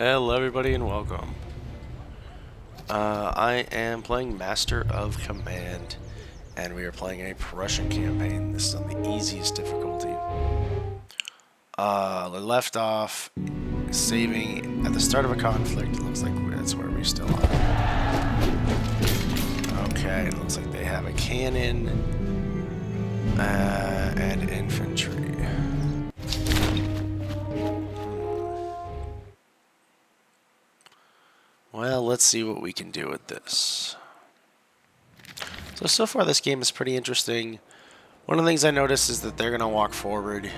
Hello everybody and welcome. I am playing Master of Command, and we are playing a Prussian campaign. This is on the easiest difficulty. We left off saving at the start of a conflict. It looks like that's where we still are. Okay, it looks like they have a cannon and infantry. Well, let's see what we can do with this. So far this game is pretty interesting. One of the things I noticed is that they're going to walk forward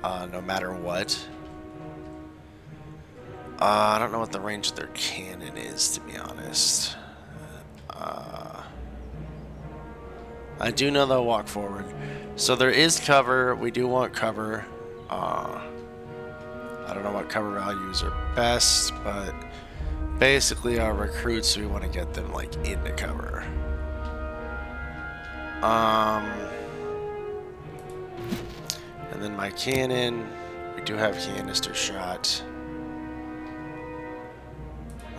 no matter what. I don't know what the range of their cannon is, to be honest. I do know they'll walk forward. So there is cover. We do want cover. I don't know what cover values are best, but basically our recruits, we want to get them like into cover. And then my cannon, we do have canister shot.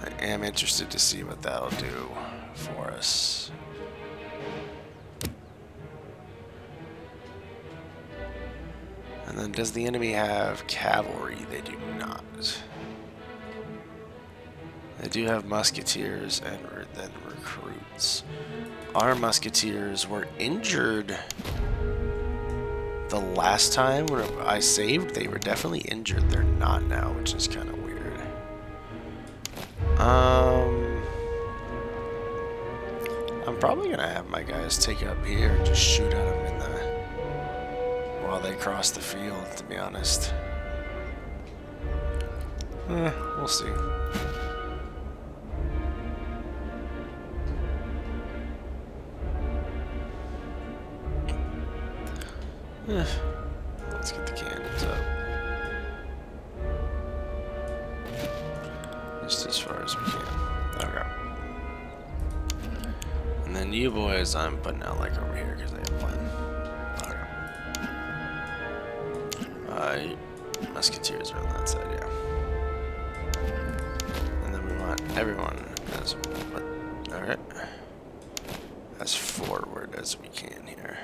I am interested to see what that'll do for us. And then does the enemy have cavalry? They do not. They do have musketeers and then recruits. Our musketeers were injured the last time when I saved. They were definitely injured. They're not now, which is kind of weird. I'm probably gonna have my guys take up here and just shoot at them in the while they cross the field, to be honest. We'll see. Let's get the cannons up. Just as far as we can. Okay. And then you boys, I'm putting out like over here because they have one. Okay. Musketeers are on that side, yeah. And then we want everyone as alright. As forward as we can here.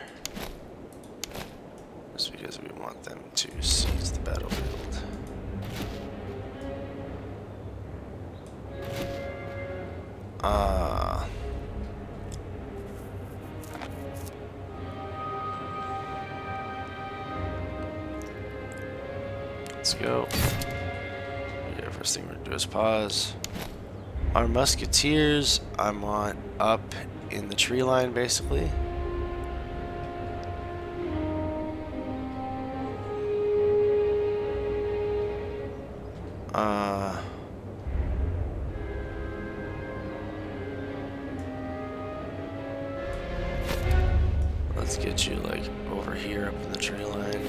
Just because we want them to seize the battlefield. Let's go. Yeah, first thing we're gonna do is pause. Our musketeers, I want up in the tree line, basically. Let's get you like over here up in the tree line.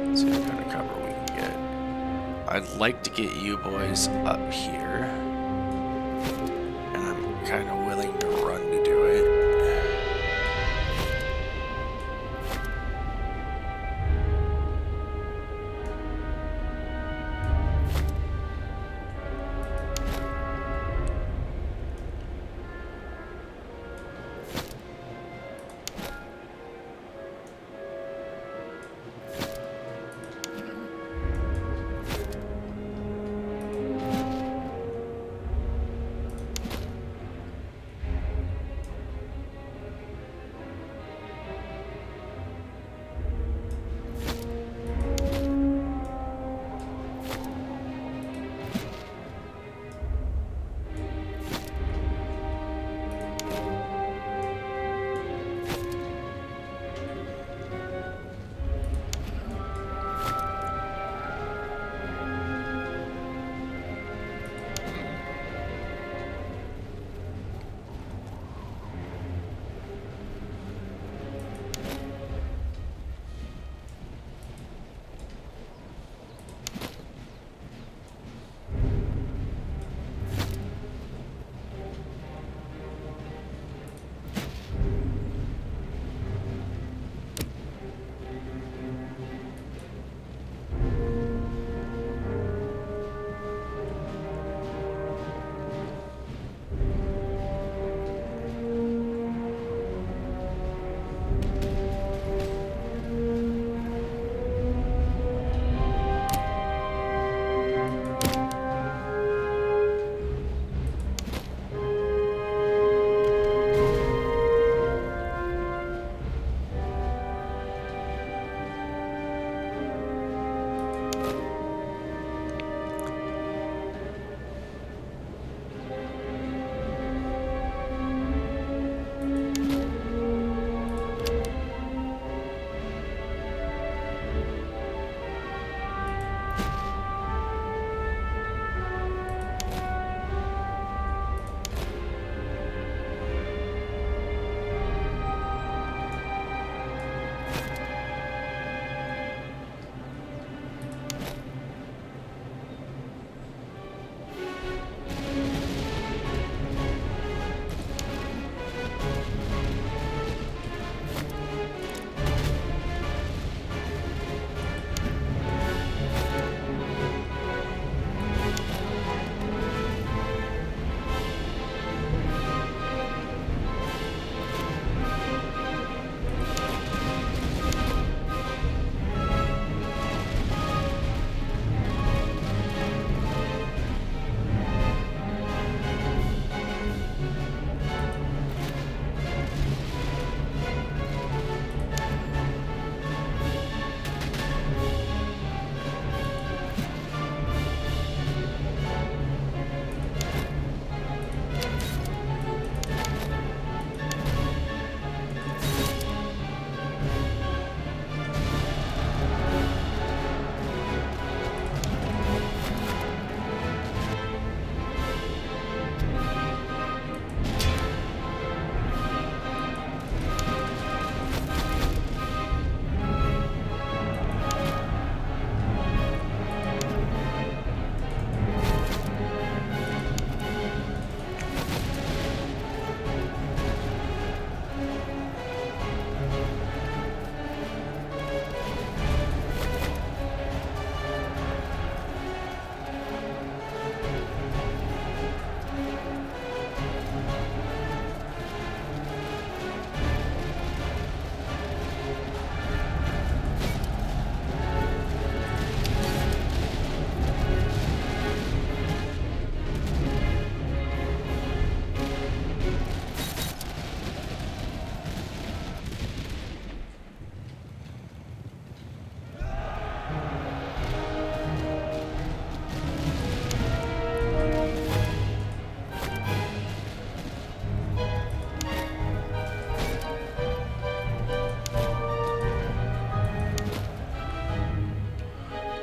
Let's see what kind of cover we can get. I'd like to get you boys up here, and I'm kind of willing to run to do it.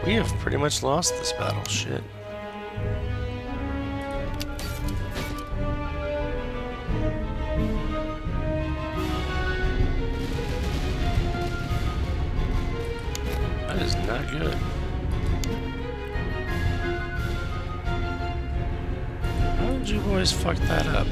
We have pretty much lost this battle. Shit. That is not good. How did you boys fuck that up?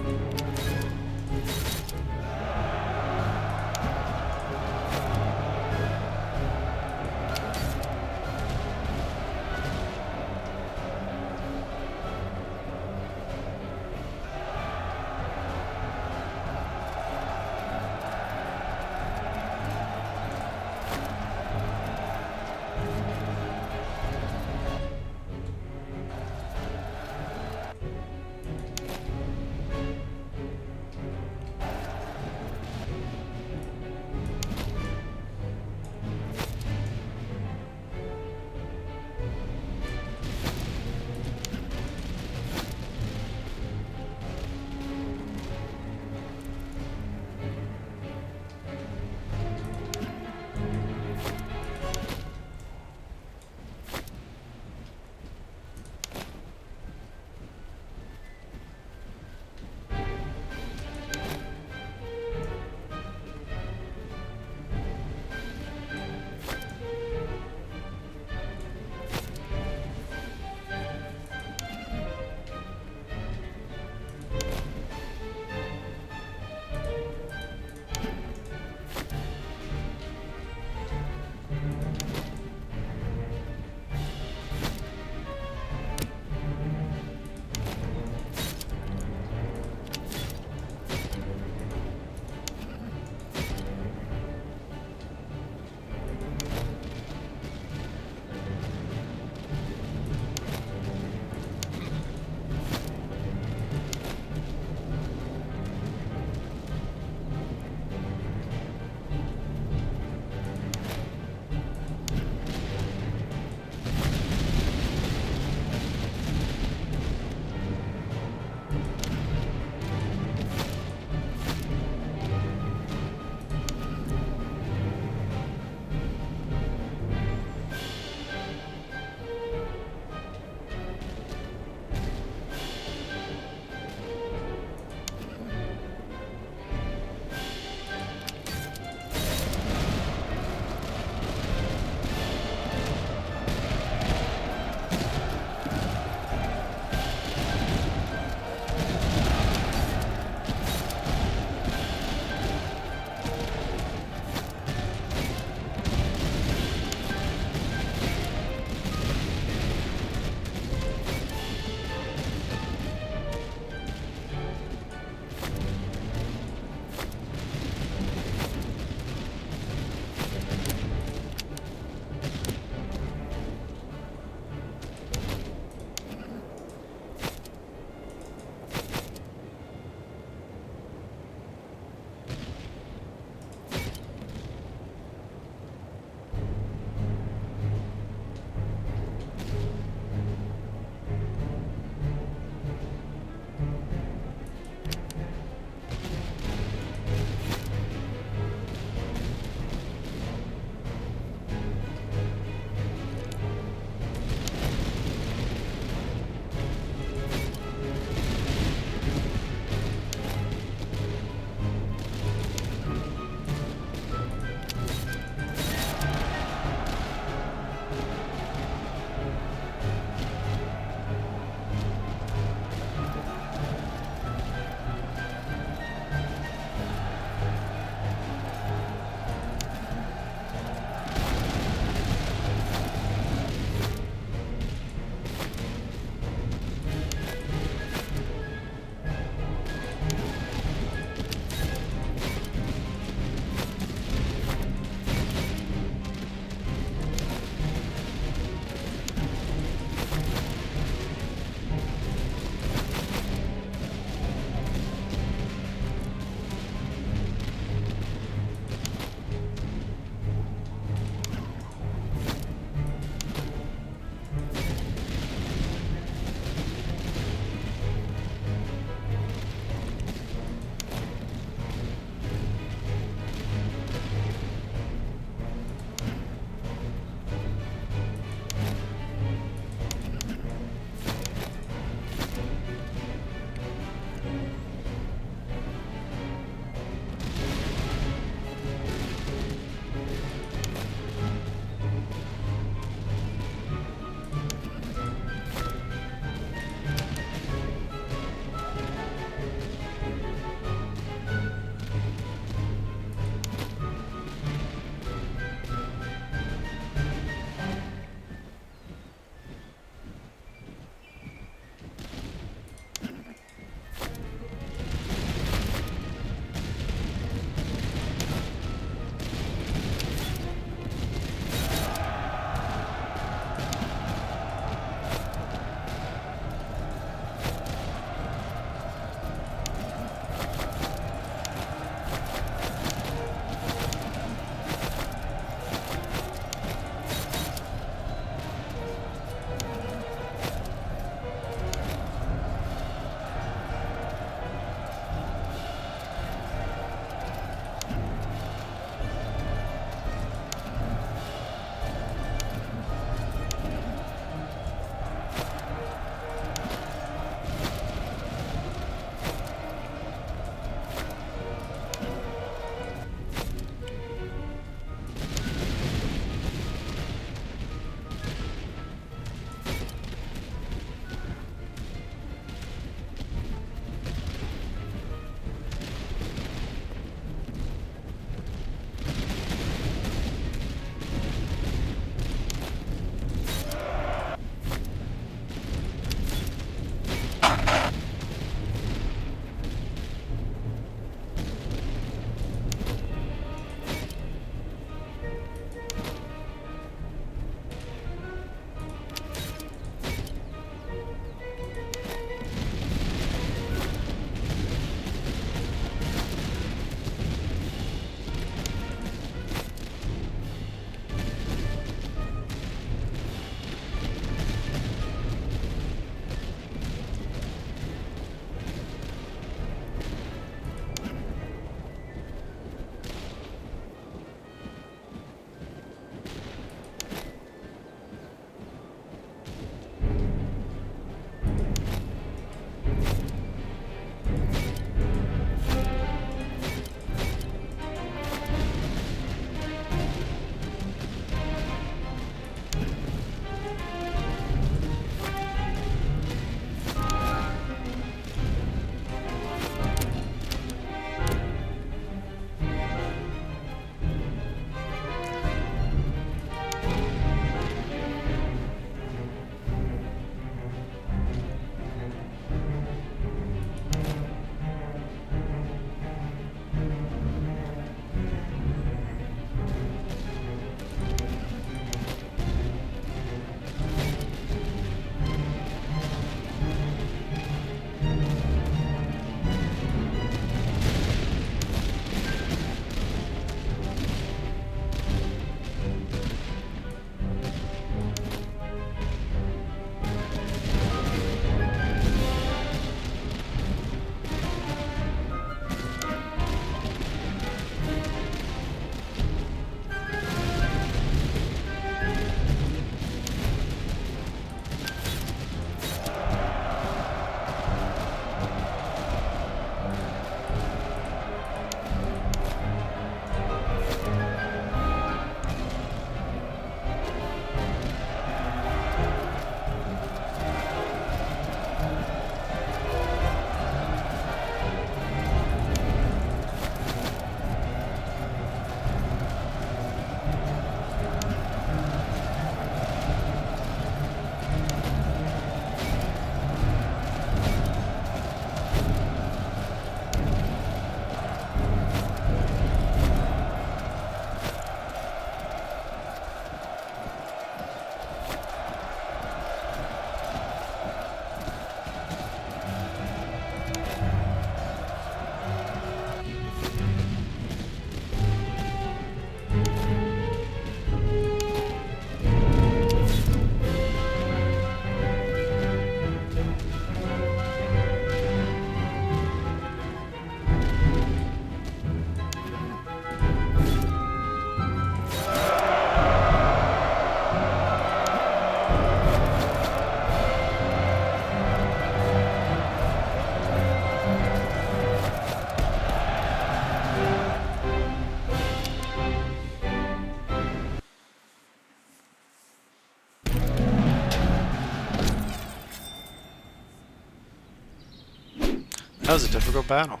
was a difficult battle.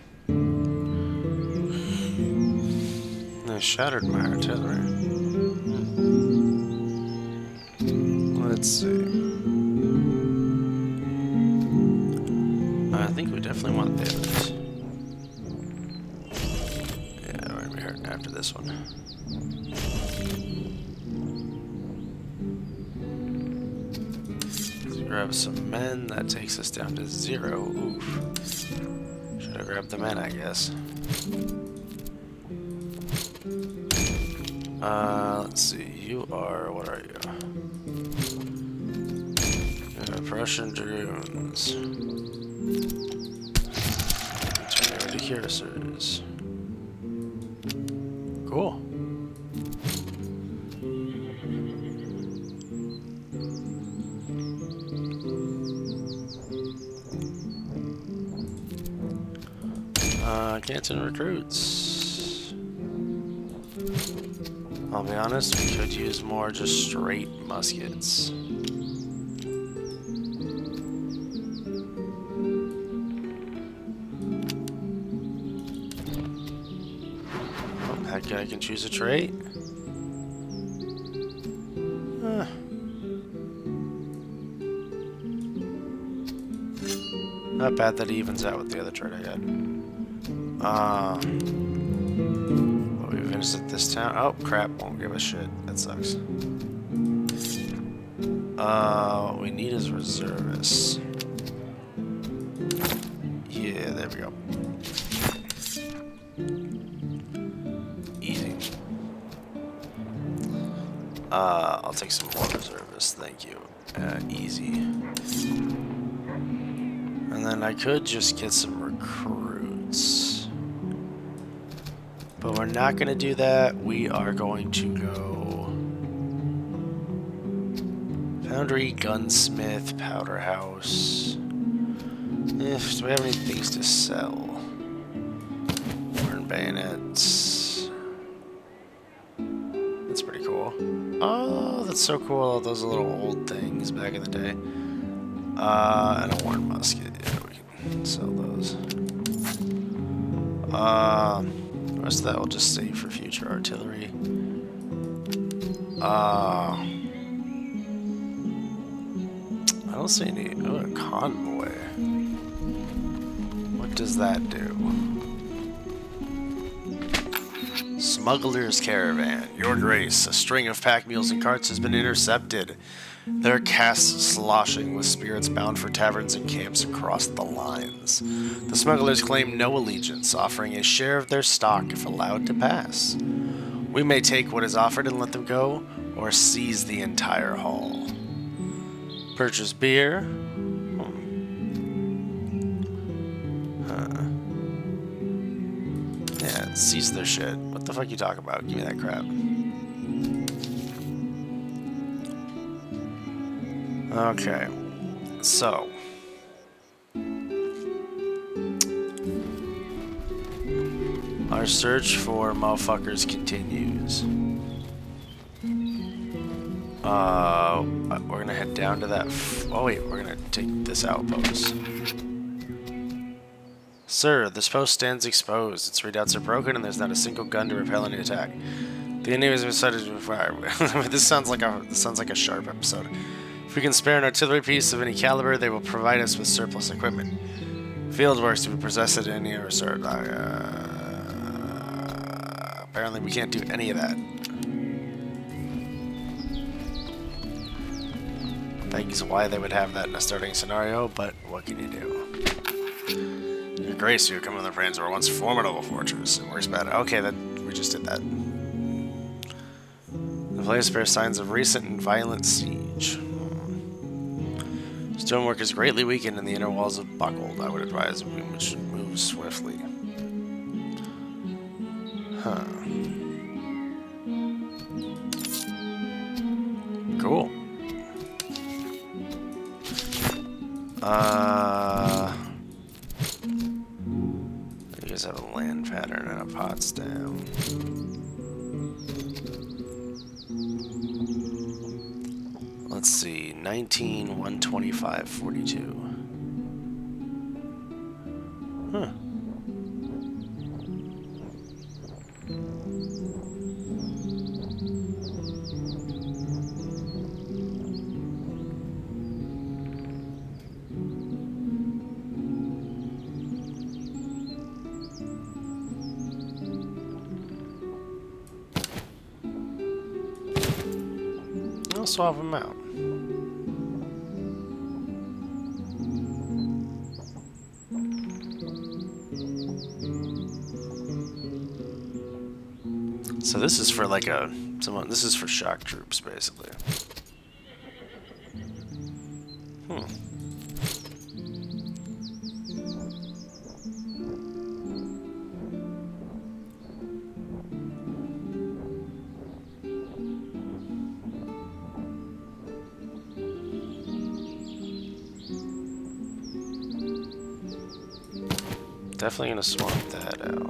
I shattered my artillery. Let's see. I think we definitely want this. Yeah, we're gonna be hurting after this one. Let's grab some men. That takes us down to 0. Oof. Should have grabbed the men, I guess. Let's see. You are. What are you? Prussian dragoons. Turn over to cuirassiers. Cool. Canton recruits. I'll be honest, we could use more just straight muskets. Oh, that guy can choose a trait. Not bad that he evens out with the other trait I got. But we visited this town. Oh, crap. Won't give a shit. That sucks. What we need is reservists. Yeah, there we go. Easy. I'll take some more reservists. Thank you. Easy. And then I could just get some recruits. But we're not going to do that. We are going to go Foundry, Gunsmith, Powder House. Do we have any things to sell? Iron bayonets. That's pretty cool. Oh, that's so cool. All those little old things back in the day. And a worn musket. Yeah, we can sell those. The rest of that will just save for future artillery. I don't see any. Oh, a convoy. What does that do? Smuggler's caravan. Your grace, a string of pack mules and carts has been intercepted. Their casks sloshing with spirits bound for taverns and camps across the lines. The smugglers claim no allegiance, offering a share of their stock if allowed to pass. We may take what is offered and let them go, or seize the entire haul. Purchase beer. Yeah, seize their shit. What the fuck you talking about? Give me that crap. Okay, so our search for motherfuckers continues. We're gonna head down to that. Oh wait, we're gonna take this outpost. Sir, this post stands exposed. Its redoubts are broken, and there's not a single gun to repel any attack. The enemy has been decided to fire. This sounds like a sharp episode. If we can spare an artillery piece of any caliber, they will provide us with surplus equipment. Field works to be possessed at any other sort. Apparently, we can't do any of that. Thanks why they would have that in a starting scenario, but what can you do? Your Grace, you come with the friends were once formidable fortress. It works better. Okay, we just did that. The place bears signs of recent and violent siege. Stonework is greatly weakened and the inner walls have buckled. I would advise we should move swiftly. Huh. Cool. You guys have a land pattern and a Potsdam. Let's see, 19, 125, 42. Huh. I'll swap them out. So this is for like this is for shock troops, basically. Definitely gonna swap that out.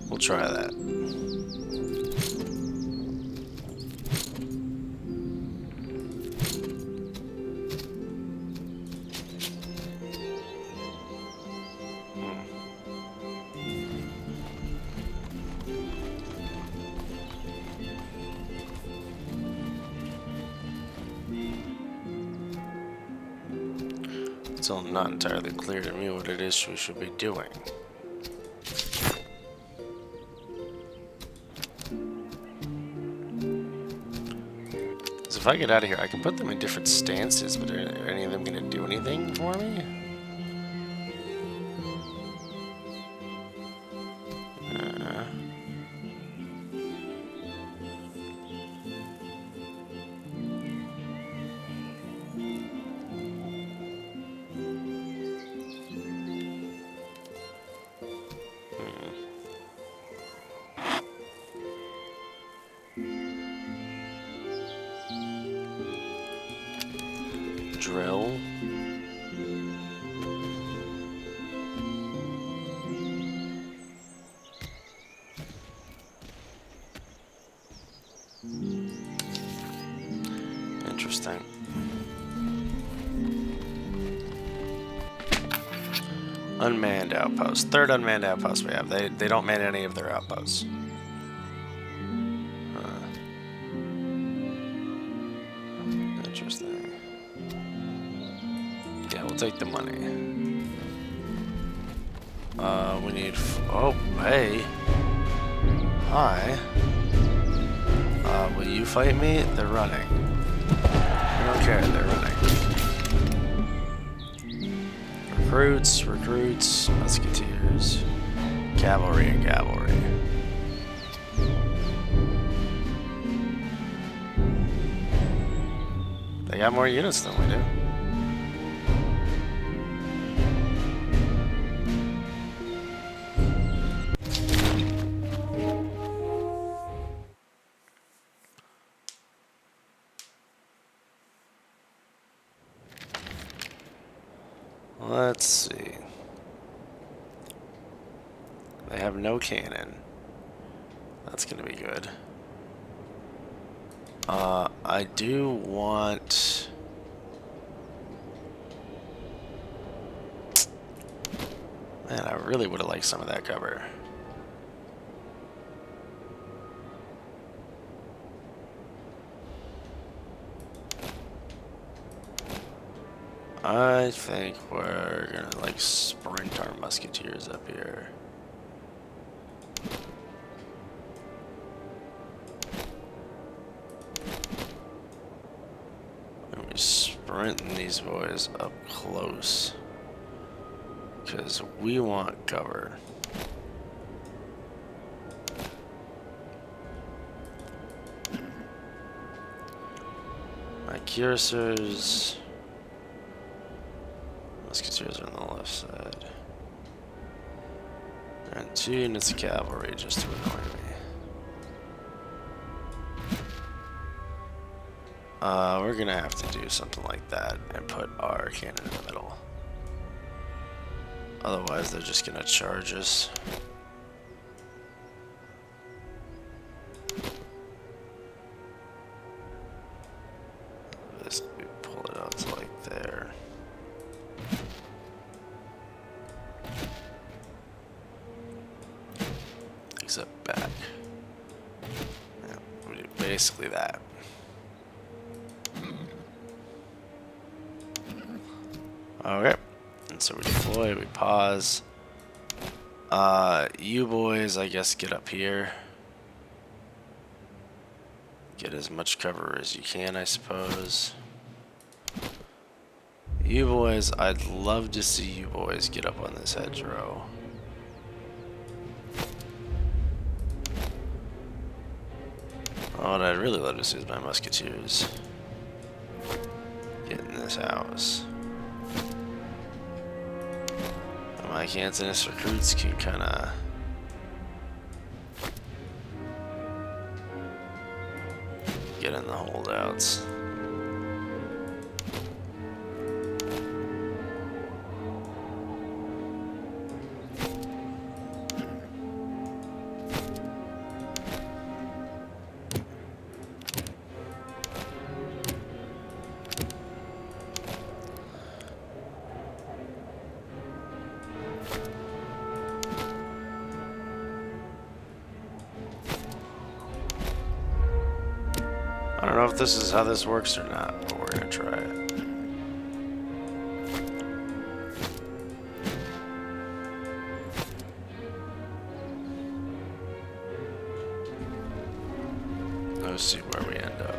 We'll try that. It's still not entirely clear to me what it is we should be doing. If I get out of here, I can put them in different stances, but are any of them going to do anything for me? Drill. Interesting. Unmanned outpost. Third unmanned outpost we have. They don't man any of their outposts. Interesting. Yeah, we'll take the money. We need... oh, hey. Hi. Will you fight me? They're running. I don't care, they're running. Recruits, musketeers, cavalry, and cavalry. They got more units than we do. Let's see. They have no cannon. That's gonna be good. I do want... man, I really would have liked some of that cover. I think we're gonna like sprint our musketeers up here. And we're sprinting these boys up close. Because we want cover. My cursors... musketeers are on the left side. And 2 units of cavalry just to annoy me. We're gonna have to do something like that and put our cannon in the middle. Otherwise, they're just gonna charge us. exit back. Yeah, we do basically that. Okay, and so we deploy, we pause. You boys, I guess, get up here. Get as much cover as you can, I suppose. You boys, I'd love to see you boys get up on this hedgerow. Oh, what I'd really love to see is my musketeers get in this house. And my Cantonist recruits can kind of get in the holdouts. I don't know if this is how this works or not, but we're gonna try it. Let's see where we end up.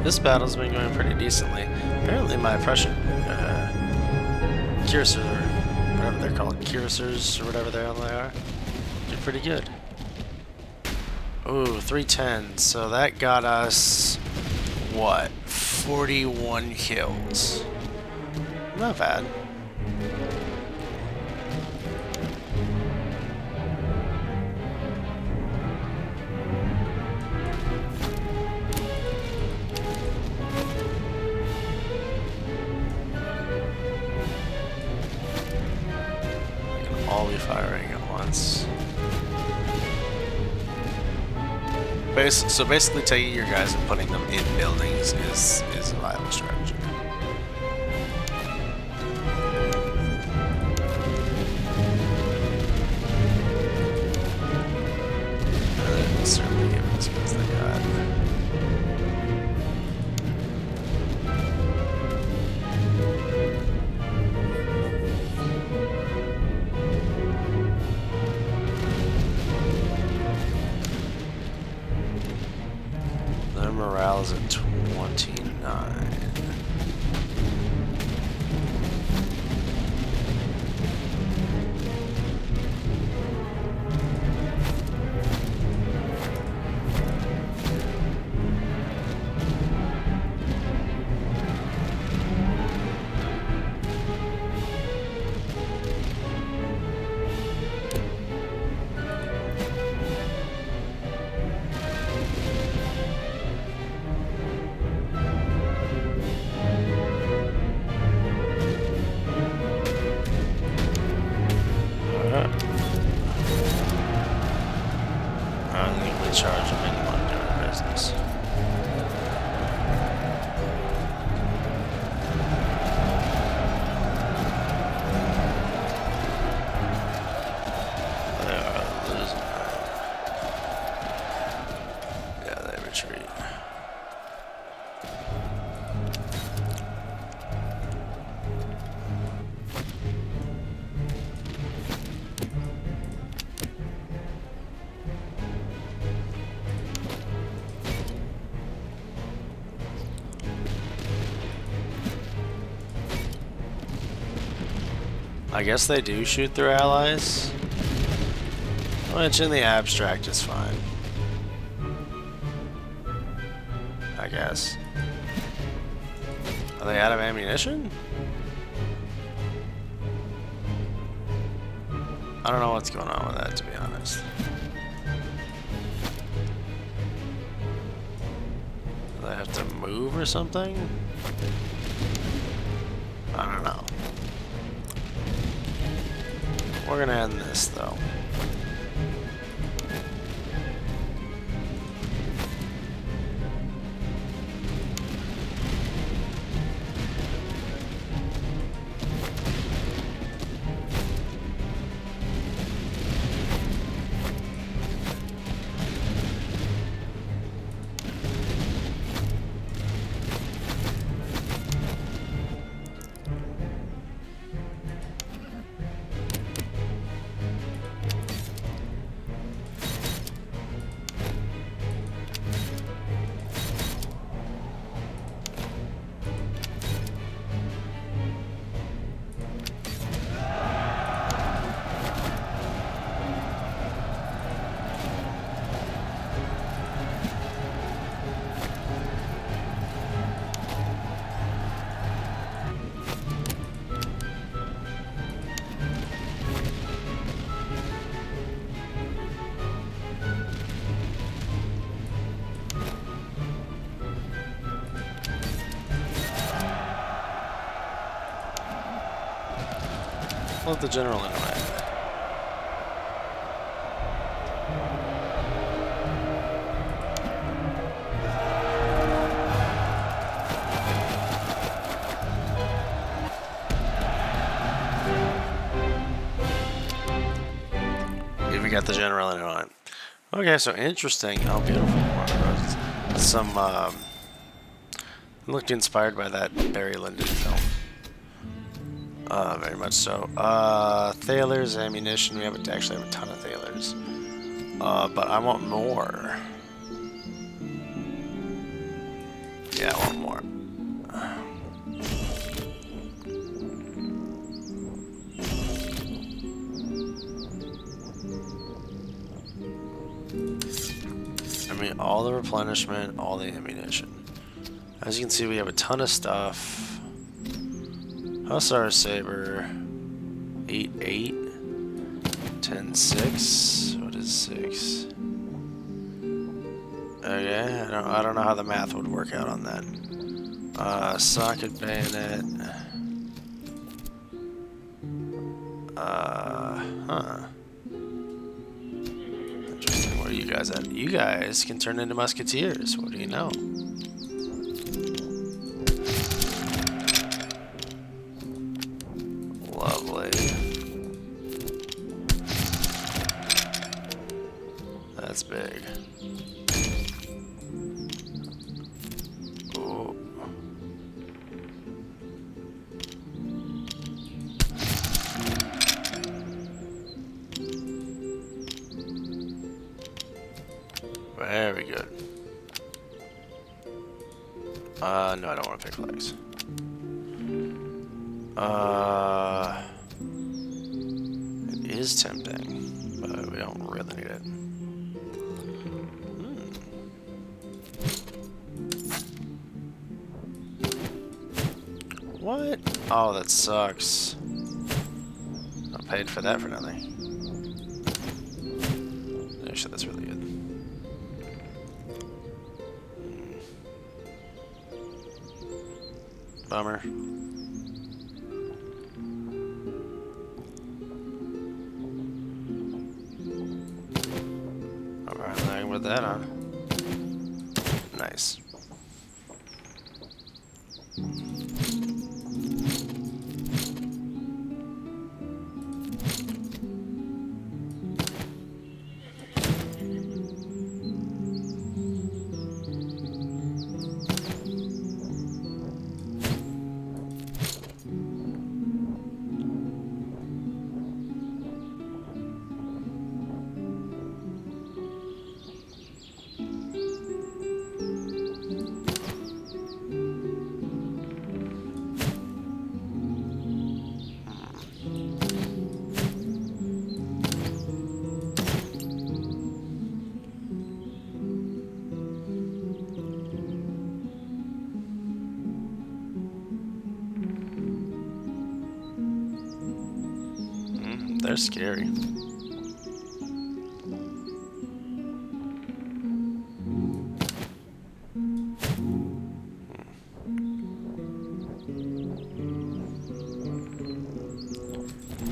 This battle's been going pretty decently. Apparently my Prussian cuirassiers, or whatever they're called, cuirassiers, or whatever they are, did pretty good. Ooh, 310. So that got us, what, 41 kills. Not bad. They can all be firing at once. So basically taking your guys and putting them in buildings is a viable strategy. They certainly give it as good as they got. Their morale is at 29. Charge them anyone doing business. They are losing that. Yeah, they retreat. I guess they do shoot their allies, which in the abstract is fine. I guess. Are they out of ammunition? I don't know what's going on with that, to be honest. Do they have to move or something? I don't know. We're gonna end this though. Let the general anyway. We got the general anyway. Okay, so interesting. Oh, beautiful. Some looked inspired by that Barry Lyndon film. Very much so. Thalers, ammunition. We actually have a ton of Thalers. But I want more. Yeah, I want more. I mean, all the replenishment, all the ammunition. As you can see, we have a ton of stuff. Hussar Saber, 8-8, 10-6. What is 6? Okay, I don't know how the math would work out on that. Socket bayonet. Huh. Interesting. Where are you guys at? You guys can turn into musketeers. What do you know? Lovely. That's big. Ooh. Very good. No, I don't want to pick flags. It is tempting, but we don't really need it. What? Oh, that sucks. I paid for that for nothing. Actually, that's really good. Bummer. Alright, I can put that on. Nice. They're scary.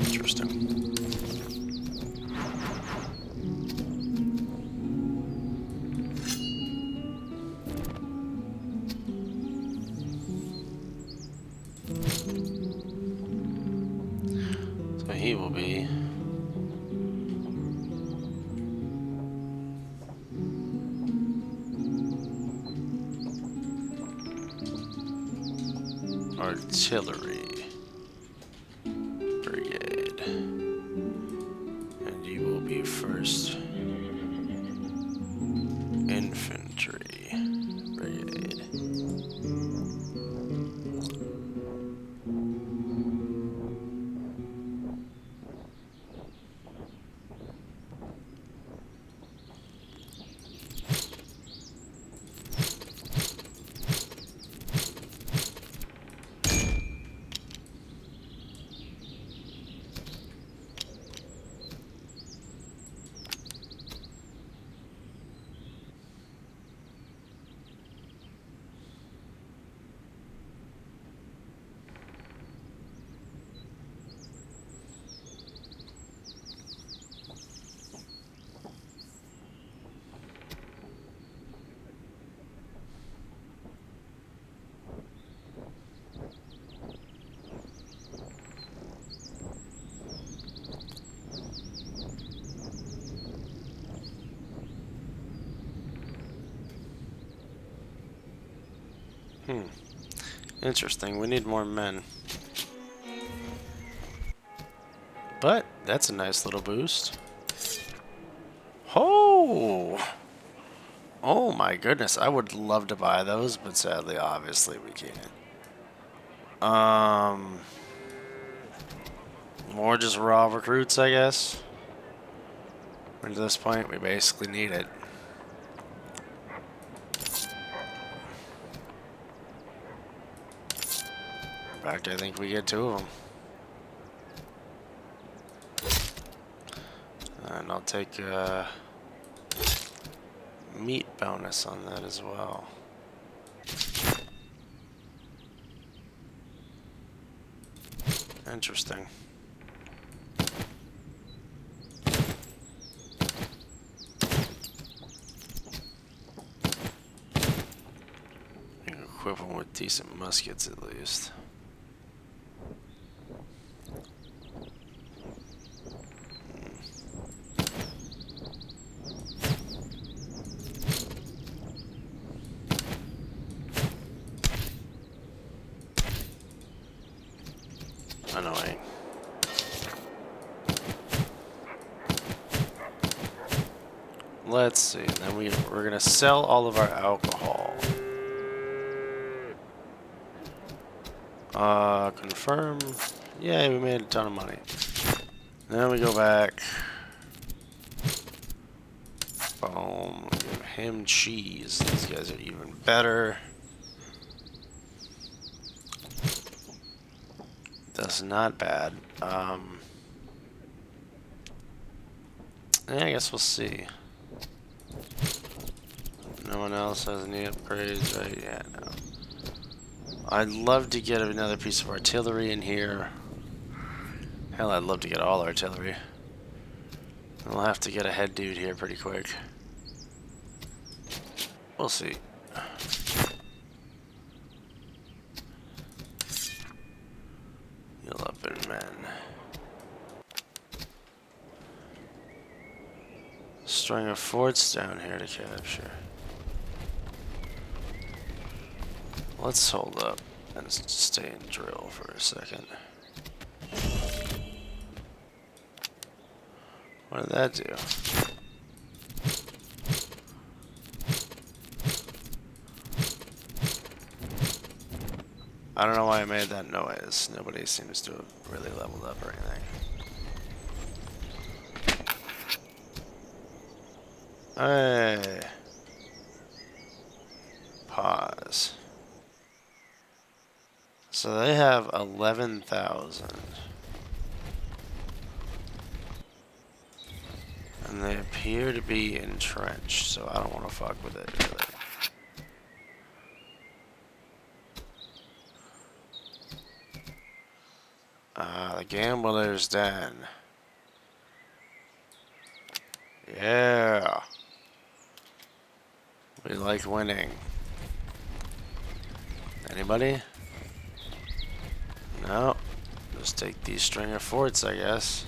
Interesting. So he will be artillery brigade, and you will be first infantry brigade. Interesting. We need more men. But that's a nice little boost. Oh! Oh my goodness, I would love to buy those, but sadly, obviously, we can't. More just raw recruits, I guess. And to this point, we basically need it. In fact, I think we get 2 of them. And I'll take a meat bonus on that as well. Interesting. You can equip them with decent muskets at least. Annoying. Let's see. Then we're gonna sell all of our alcohol. Confirm. Yay, we made a ton of money. Then we go back. Boom. Give him cheese. These guys are even better. That's not bad. Yeah, I guess we'll see. No one else has any upgrades, right? Yeah, no. I'd love to get another piece of artillery in here. Hell, I'd love to get all artillery. We'll have to get a head dude here pretty quick. We'll see. You'll up in men. String of forts down here to capture. Let's hold up and stay in drill for a second. What did that do? I don't know why I made that noise. Nobody seems to have really leveled up or anything. Hey. Pause. So they have 11,000. And they appear to be entrenched, so I don't want to fuck with it, really. The Gambler's Den. Yeah. We like winning. Anybody? No. Just take these string of forts, I guess.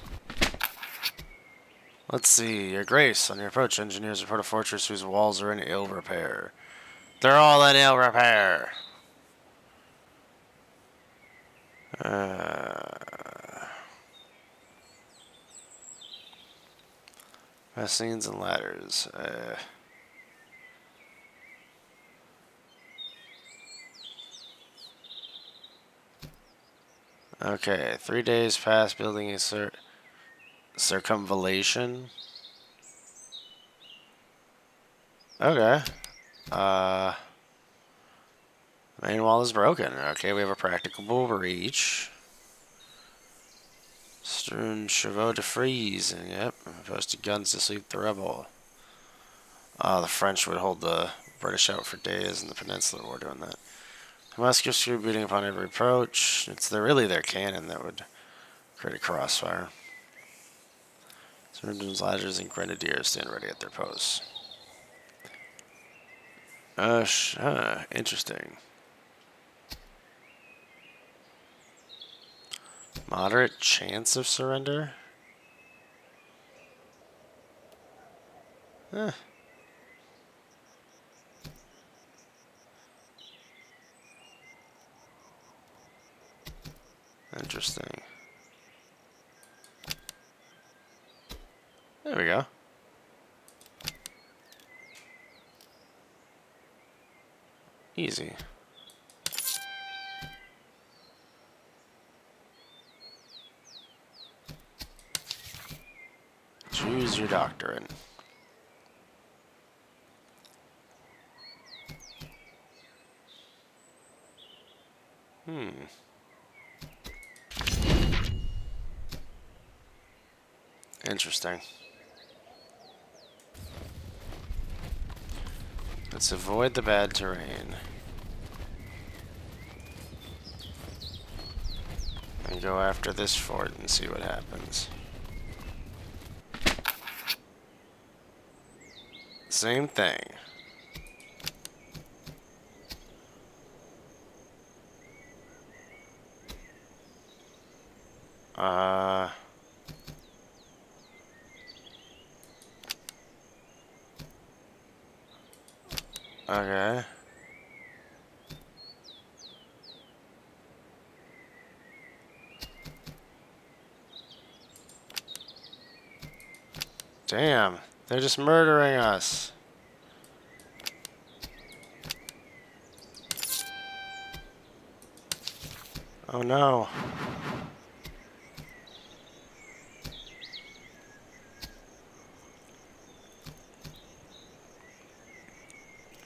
Let's see. Your Grace, on your approach, engineers report a fortress whose walls are in ill repair. They're all in ill repair. Bastions and ladders. Okay, 3 days past building a circumvallation. Okay. Main wall is broken. Okay, we have a practicable breach. Strewn chevaux de frise. And yep, posted guns to sweep the rebel. The French would hold the British out for days in the peninsula. We're doing that. The musket screw beating upon every approach. They're really their cannon that would create a crossfire. Surgeons, ladders, and grenadiers stand ready at their posts. Interesting. Moderate chance of surrender? Eh. Interesting. There we go. Easy. Choose your doctrine. Interesting. Let's avoid the bad terrain. And go after this fort and see what happens. Same thing. Okay. Damn, they're just murdering us. Oh no.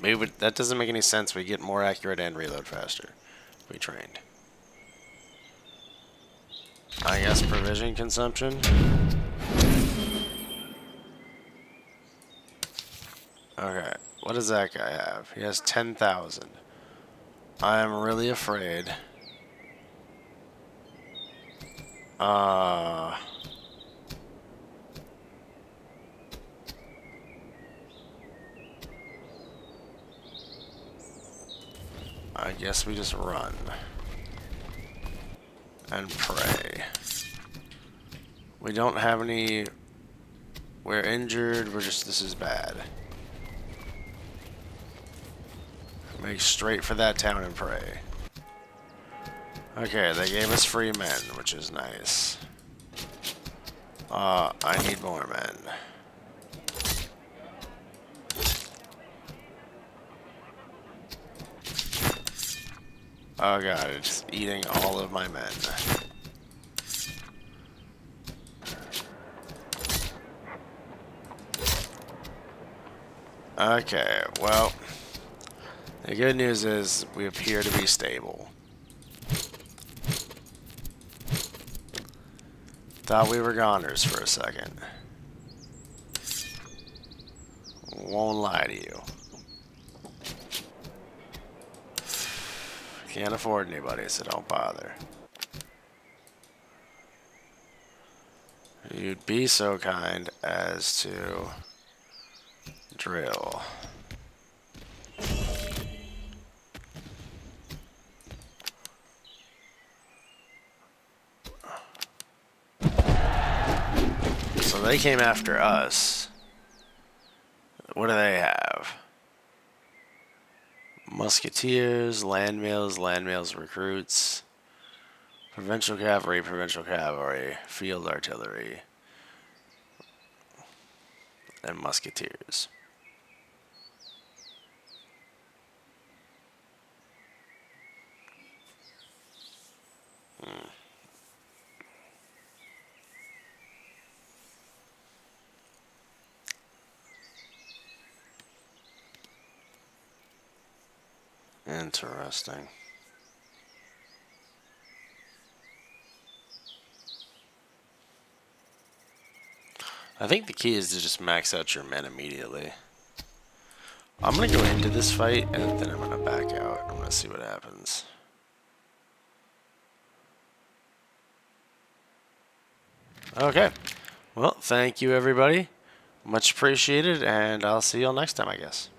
Maybe that doesn't make any sense. We get more accurate and reload faster. We trained. I guess provision consumption. Okay, what does that guy have? He has 10,000. I am really afraid. I guess we just run. And pray. We don't have any... We're injured, this is bad. Make straight for that town and pray. Okay, they gave us free men, which is nice. I need more men. Oh god, it's eating all of my men. Okay, well, the good news is we appear to be stable. Thought we were goners for a second. Won't lie to you. Can't afford anybody, so don't bother. You'd be so kind as to drill. So they came after us. What do they have? Musketeers, land mails recruits, provincial cavalry, field artillery, and musketeers. Interesting. I think the key is to just max out your men immediately. I'm gonna go into this fight and then I'm gonna back out. I'm gonna see what happens. Okay. Well, thank you everybody. Much appreciated, and I'll see y'all next time, I guess.